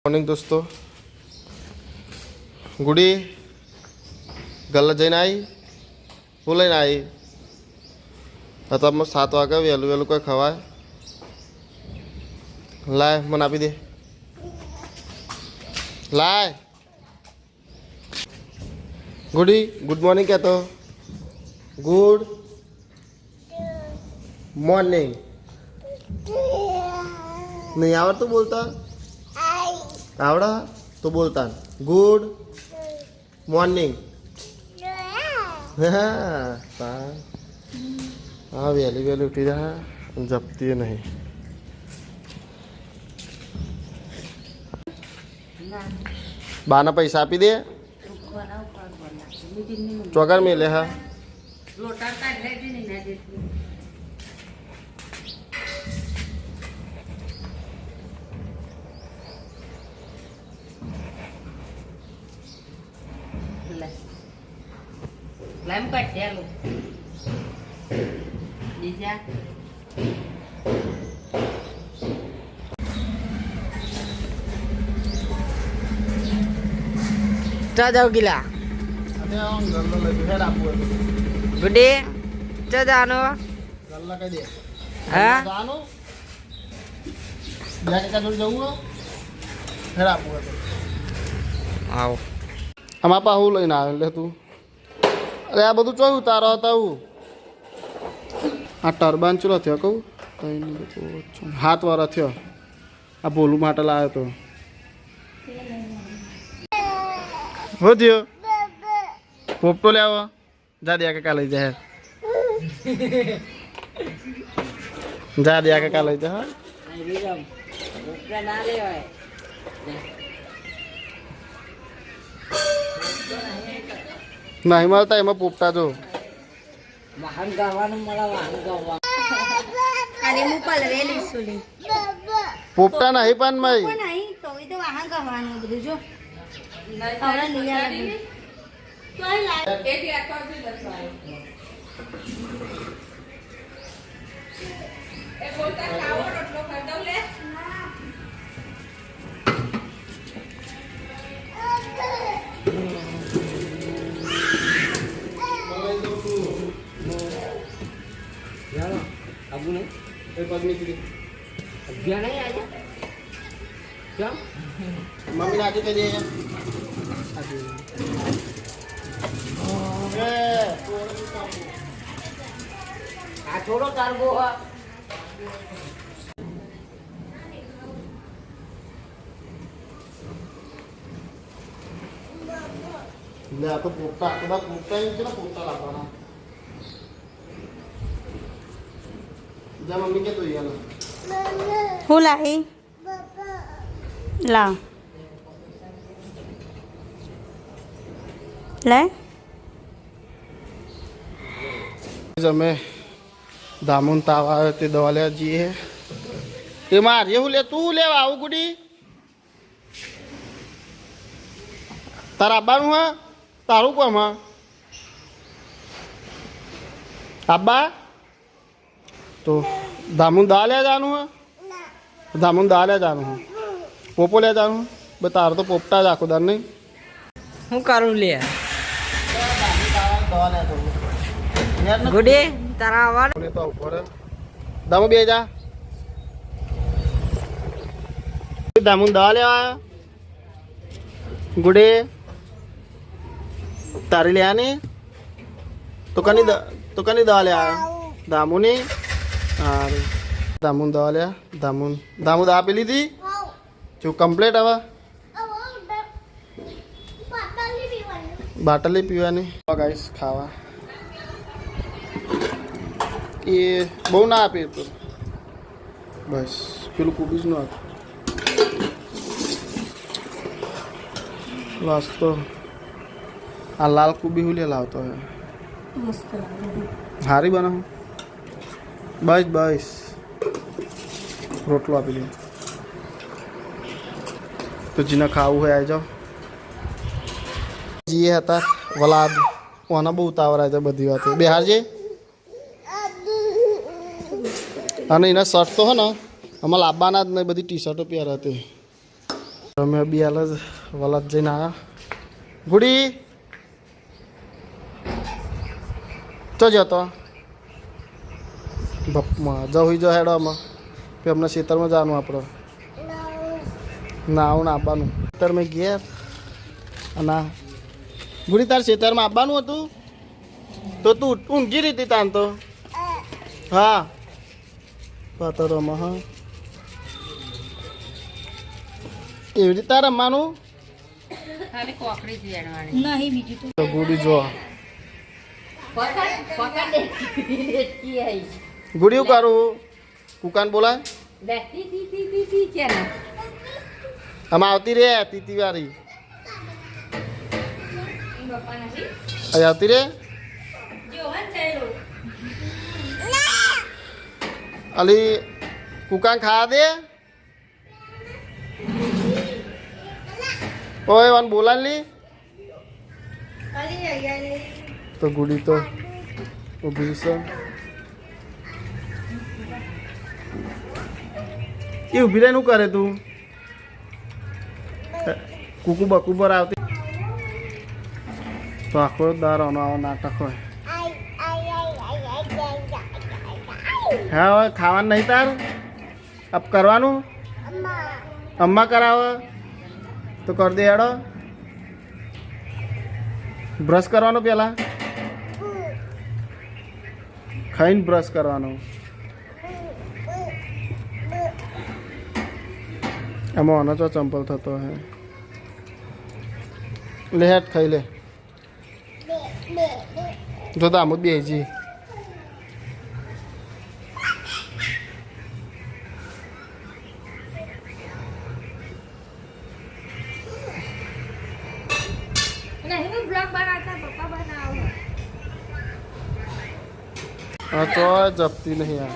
Morning दोस्तों गुड़ी गल जैन आई हूँ लैने आई तब 7 वागे वेलू वेलू कोई खवाय लाए मन आपी दे लाए गुड़ी गुड मॉर्निंग क्या तो गुड मॉर्निंग नहीं आवड़ तो बोलता आवड़ा तो बोलता गुड मॉर्निंग हाँ वेली वेली उठी जा जपती है नहीं बाना पैसा आपी दे चौकर मिले हाँ Lem cạch đeo luôn đi ra cho đâu kìa good day cho ra nó hả हम आप हूँ लेना ले तू अरे आ બધું ચોય ઉતારો હતા હું આ ટર્બાન ચલો થયો કહું હાથ વાળો થયો આ ભોલું માટે લાવ્યો તો હો થયો પોપટો લેવો જા દે કાકા લઈ જાય જા દે કાકા લઈ જા नहीं મળતા એમાં પોપટા જો વાહન ગાવાનું મળે વાહન ગાવા અરે હું પલવેલી સુલી પોપટા નહીં પણ મય પણ નહીં તો એ તો વાહન ગાવાનું બધું જો આવડા લીયા લાગે તોય લાગે એક આખો બી દસવાય એ બોલતા ખાવો રોટલો ખાઈ દઉં લે अब नहीं એ પગ નીકળી गया नहीं आजा क्या મમ્મી નાખી દે आ छोड़ो कार्गो લે આ તો પોપટા આ બધા પોપટા એમ છે ને પોપટા લાવવાના જા મમ્મી કે તો યાર હું લાઈ લા લે અમે દામુન તાવ આવે તે દવા લેવા જઈએ એ મારે હું લે તું લેવા આવું ગુડી તારા આબાનું હા તારું કોમ હા આબા तो दामुन दा ले जानु है दामुन दा ले जानु है पोपो ले जानु बता रहा तो पोपटा जाको दर नहीं હું કરું લે ગુડે તારા આવડ तो ऊपर दामू बे जा दामुन दा ले आया गुडे तारी ले आने तो कनी दा ले आया दामू ने हाँ दामुन दवा लिया दामुन दवा पी ली थी जो कंप्लीट हवा बाटल ही पीवानी गाइस खावा ये बहु ना आपे तो बस पेलू कूबीज नो वास्तो आ लाल कूबी हुलिया लावतो है हारी बना बस बस रोटलो आपी दे तो जिना खाऊ है आ जाओ जी था वलाद वहाँ बहुत उतावरा है बधी बात बिहार जी અને એના શર્ટ તો હે ને અમારે લાવવાના જ નહીં બધી ટી શર્ટો પહેરે હતી અમે બી હાલ જ વલજ જઈને આવ્યા. ગુડી તો જતો બપમાં જવું જો હેડોમાં કે અમને ખેતરમાં જવાનું આપણે ના આવું ને આવવાનું ખેતરમાં ઘેર અને ગુડી તાર ખેતરમાં આવવાનું હતું તો તું ઊંઘી રીતે તાન તો હા પાતરમાં હા એવી રીતે રમવાનું ખાલી કોકડી જ વેણવાની નહીં બીજું તો ગુડી જો પકડ કી આઈ ગુડી કરું કુકાન બોલાય લે તી કે ના આમાં આવતી રે તીતી વાળી બાપા નહીં અહીં આવતી રે જો હન ચાલો અલી કુકાન ખાવા દે ઓય વાન બોલાન લી ખાલી આયા તો ગુડી તો ઊભી છે એ ઊભી રહીને શું કરે તું કુકુ બકુબર આવતી તો આખો દારાનો આવો નાટક હોય હા હવે ખાવાનું નહીં તાર અપ કરવાનું અમ્મા કરાવે તો કર દે હેડો બ્રશ કરવાનો પેલા ખાઈને બ્રશ કરવાનો એમાં આનો ચો ચંપલ થતો હે લે હેઠ ખાઈ લે જો તો આમ જ બેજી નહીં હું બ્લોગ બનાવતા પપ્પા બનાવો હા તો જપતી નહીં આ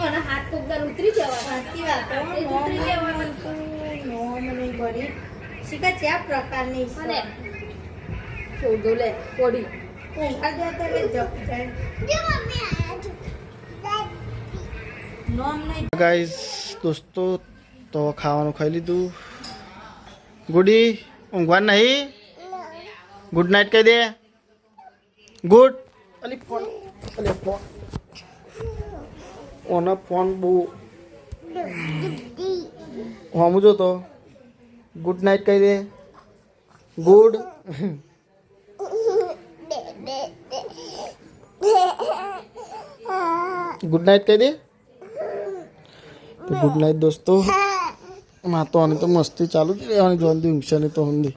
અને હાથ તો ઉપર ઉતરી જવા સાચી વાત ઉતરી જવાનું નો મને બડી શીખા કયા પ્રકારની છે છોડો લે કોડી ઊંઘા દેતા લે જપ જાય જો મમ્મી આ નોમ નહીં ગાઈસ દોસ્તો તો ખાવાનું ખાઈ લીધું ગુડી ઊંઘવાનું નહીં ગુડ નાઇટ કહી દે ગુડ અલી ફોન અલી ફોન ઓનો ફોન બહુ હમું જોતો ગુડ નાઇટ કહી દે ગુડ ગુડ નાઇટ કહી દે તો ગુડ નાઇટ દોસ્તો માં તો આની તો મસ્તી ચાલુ જ રહેવાની જોવાની ઊંઘશે નહીં તો ઊંધી